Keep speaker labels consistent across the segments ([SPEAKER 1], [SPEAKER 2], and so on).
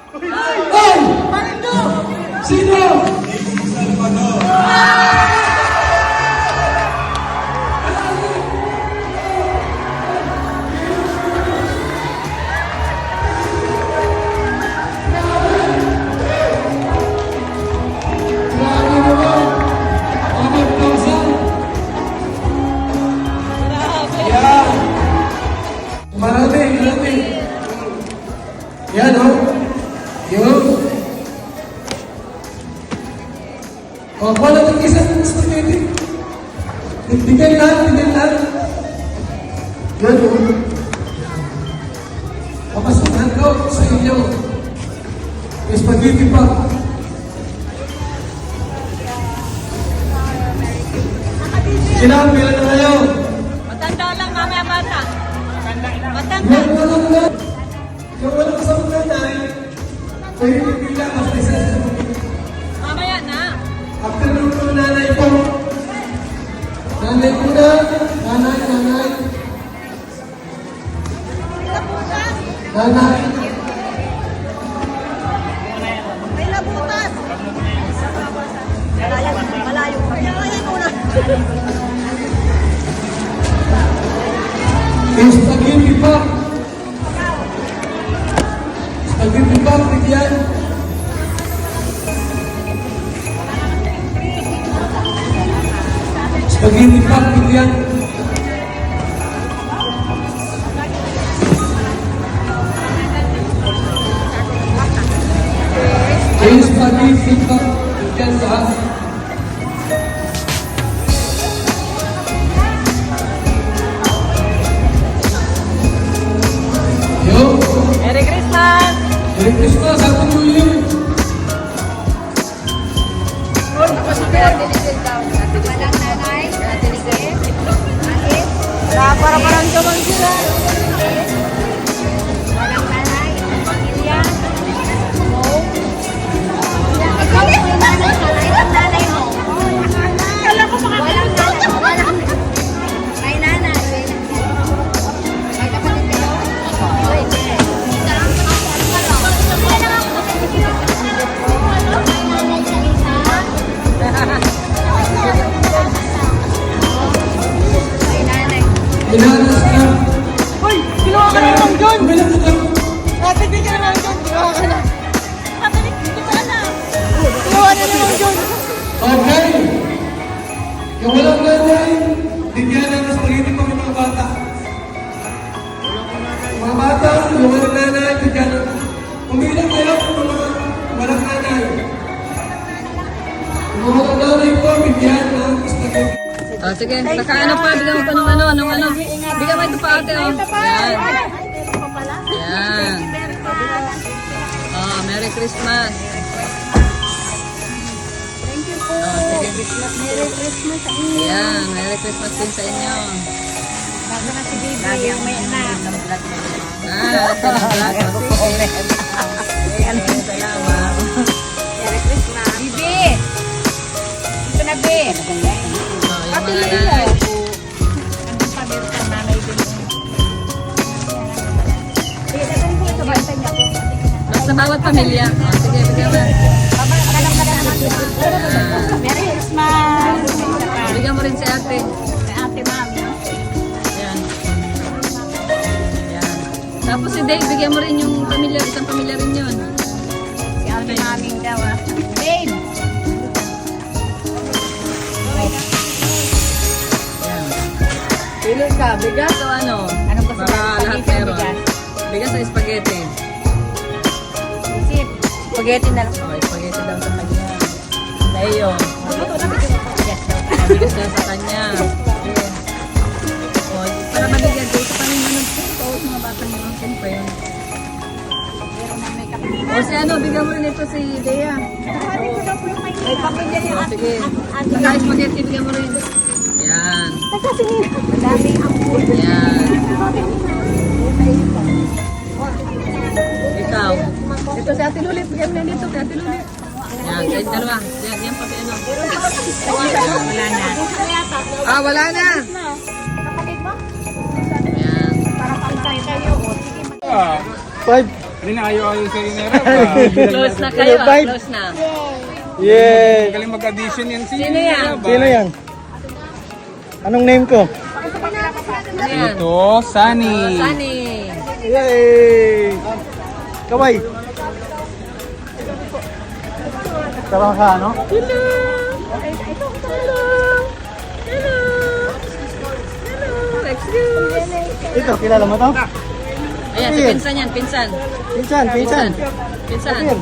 [SPEAKER 1] Ay! Sino? Grabe naman. Amang Kausan. Yan. Marami. Yan o. Yun. O, wala ng isang spaghetti. Bigyan lang. Yan o. Papasukan ko sa inyo. May spaghetti pa. Kailangan pila na kayo.
[SPEAKER 2] Matanda lang, mamaya bata. Matanda.
[SPEAKER 1] Yan walang na. Yung walang kasama nanay, pwede pila after sa spaghetti.
[SPEAKER 2] Mamaya na.
[SPEAKER 1] After nung ko nanay ko. Nanay ko na. Nanay. Nanay.
[SPEAKER 2] May labutas. Malayo. Malayo muna.
[SPEAKER 1] Yung spaghetti pa. Spaghetti pa, bigyan. Spaghetti pa, bigyan. Yung spaghetti pa, bigyan lahat. Yo,
[SPEAKER 2] Merry Christmas!
[SPEAKER 1] Merry Christmas, Happy New Year.
[SPEAKER 2] Para parang gaman sila.
[SPEAKER 1] Inanas na.
[SPEAKER 2] Hoy! Ginawa ka na lang dyan!
[SPEAKER 1] Bilang ito.
[SPEAKER 2] Natinig ka na lang dyan! Ginawa ka na! Natinig ka na! Ginawa na lang dyan!
[SPEAKER 1] Okay. Yung walang nanay, bigyan ng spaghetti pa ng mga bata. Mga bata, yung walang nanay, bigyan ng... Umilang kayo kung mga walang nanay. Yung walang nanay po, bigyan ng spaghetti.
[SPEAKER 3] Oh, sige, saka ano pa, bigyan mo pa ng ano. Bigyan mo ito pa ate, oh. Yan. Yan. Oh, Merry Christmas. Oh, sige.
[SPEAKER 2] Merry Christmas sa inyo!
[SPEAKER 3] Ayan, Merry Christmas din sa inyo.
[SPEAKER 2] Bago na si Baby yung may anak.
[SPEAKER 3] Ito na vlog. Oh, sige. Salamat.
[SPEAKER 2] Merry Christmas! Bibi! Ito na, Bi!
[SPEAKER 3] Oh, yung mga nanay.
[SPEAKER 2] Anong pamilya ka nanay din?
[SPEAKER 3] Basta bawat pamilya. Oh, sige, bigyan mo.
[SPEAKER 2] Merry Christmas!
[SPEAKER 3] Bigyan mo rin si ate.
[SPEAKER 2] Kay Ate Mami.
[SPEAKER 3] Ayan. Ayan. Tapos si Dave, bigyan mo rin yung pamilya, isang pamilya rin yun.
[SPEAKER 2] Si Ate Mami daw ah. Babe!
[SPEAKER 3] Ayan. Pili ka, bigas o ano?
[SPEAKER 2] Anong gusto mo?
[SPEAKER 3] Para lahat
[SPEAKER 2] Spaghetti o
[SPEAKER 3] meron.
[SPEAKER 2] bigas?
[SPEAKER 3] Bigas o spaghetti?
[SPEAKER 2] Isip. Spaghetti na lang.
[SPEAKER 3] Okay, spaghetti daw sa kanya. Sa iyo.
[SPEAKER 2] Yes, daw.
[SPEAKER 3] Bigas na sa kanya. Ayan. O, para mabigyan dito pa rin ano. Oo, mga bata niyo. Siyempre yun.
[SPEAKER 2] Meron na may kapit.
[SPEAKER 3] O si ano, bigyan mo rin ito si Dea.
[SPEAKER 2] May pamilya niya.
[SPEAKER 3] O, sige. Saka spaghetti, bigyan mo rin. Ayan.
[SPEAKER 2] Madami ang food.
[SPEAKER 3] Ayan. Ikaw. Ito si Ate Lulit. Bigyan mo na dito kay Ate Lulit. Yan, kayo dalawa. Yan, yan pati ano.
[SPEAKER 2] Wala na.
[SPEAKER 3] Ah, wala na.
[SPEAKER 2] Kapatid mo?
[SPEAKER 3] Yan.
[SPEAKER 2] Para pantay kayo. O, sige.
[SPEAKER 1] 5.
[SPEAKER 4] Hindi na ayaw sa Rinera.
[SPEAKER 3] Close na kayo, close na.
[SPEAKER 5] Yay!
[SPEAKER 4] Galing mag-addition yan si
[SPEAKER 3] Sino yan?
[SPEAKER 5] Sino yan? Anong name ko?
[SPEAKER 3] Ano yan?
[SPEAKER 4] Ito, Sunny.
[SPEAKER 3] Sunny.
[SPEAKER 5] Yay! Kaway! Sarang ka, no?
[SPEAKER 3] Hello. Hello. Hello. Hello. Excuse.
[SPEAKER 5] Ito, kilala mo to?
[SPEAKER 3] Ayan, si pinsan yan, pinsan.
[SPEAKER 5] Pinsan, pinsan.
[SPEAKER 3] Pinsan.
[SPEAKER 5] Apir.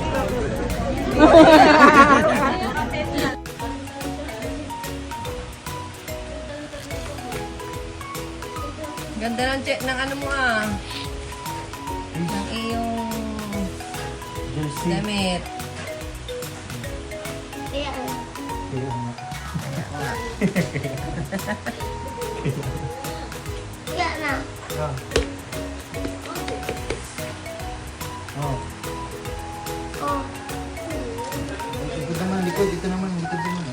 [SPEAKER 3] Ganda ng check ng ano mo ah. Ng iyong damit.
[SPEAKER 2] Yan na.
[SPEAKER 5] Oh.
[SPEAKER 2] Oh.
[SPEAKER 5] Likod naman, likod. Dito naman, likod naman.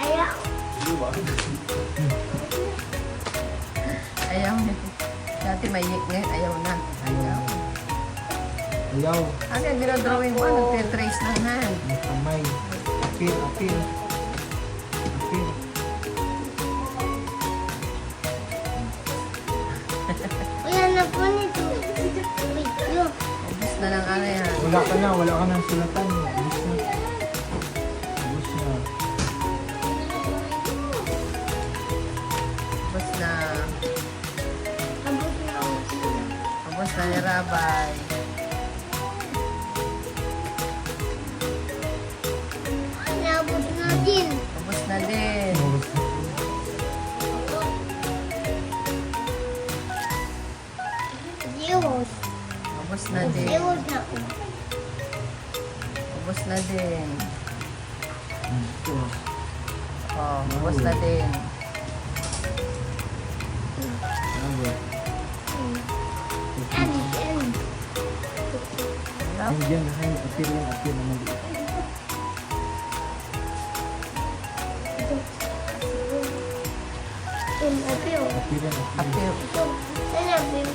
[SPEAKER 2] Ayaw.
[SPEAKER 3] Ayaw na. Dati may yik ngayon, ayaw na. Ayaw.
[SPEAKER 5] Ayaw.
[SPEAKER 3] Ano yung dinodrawing mo? Nagtitrace ng hand.
[SPEAKER 5] Kamay. Apir, apir. Apir.
[SPEAKER 2] Wala na po nito. Wait, yun.
[SPEAKER 3] Ubus na lang ano yan.
[SPEAKER 5] Wala ka na ng sulatan. Ubus na. Ubus na.
[SPEAKER 3] Ubus na.
[SPEAKER 2] Abot na ako sila.
[SPEAKER 3] Ubus na ni Rabay.
[SPEAKER 2] Naabot na din.
[SPEAKER 3] Ubus na din.
[SPEAKER 2] Zero.
[SPEAKER 3] Ubus na din.
[SPEAKER 2] Zero na ako.
[SPEAKER 3] Ubus na din.
[SPEAKER 5] Ito.
[SPEAKER 3] Oh, ubus na din.
[SPEAKER 5] Ano?
[SPEAKER 2] And.
[SPEAKER 5] Diyan, apir yan, apir naman.
[SPEAKER 2] Apil.
[SPEAKER 5] Apir yan, apir.
[SPEAKER 3] Apil.
[SPEAKER 2] Apil.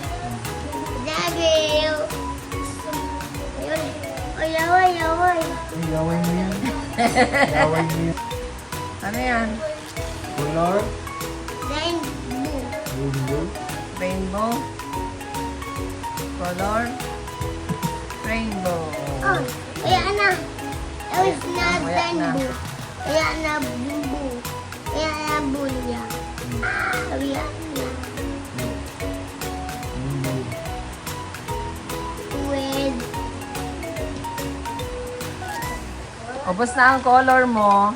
[SPEAKER 2] Apil. Ayun. Ay, away, away.
[SPEAKER 5] Ay, yaway mo yan. Yaway mo yan.
[SPEAKER 3] Ano yan?
[SPEAKER 5] Color.
[SPEAKER 2] Rainbow.
[SPEAKER 5] Rainbow.
[SPEAKER 3] Rainbow. Color. Rainbow.
[SPEAKER 2] Oh, kaya na. It was not
[SPEAKER 3] Kaya na.
[SPEAKER 2] rainbow. Kaya na blue. Kaya na bulya. Kaya na
[SPEAKER 5] Rainbow.
[SPEAKER 2] red.
[SPEAKER 3] Ubus na ang color mo.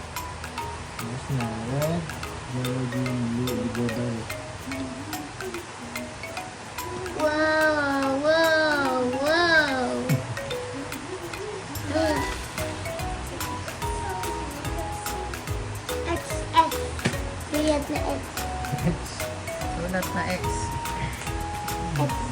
[SPEAKER 5] Tapos na, red, yellow, green, blue, ligoday.
[SPEAKER 2] Wow, wow, wow. X, X. Kaya na X.
[SPEAKER 3] Sulat na X.
[SPEAKER 2] X.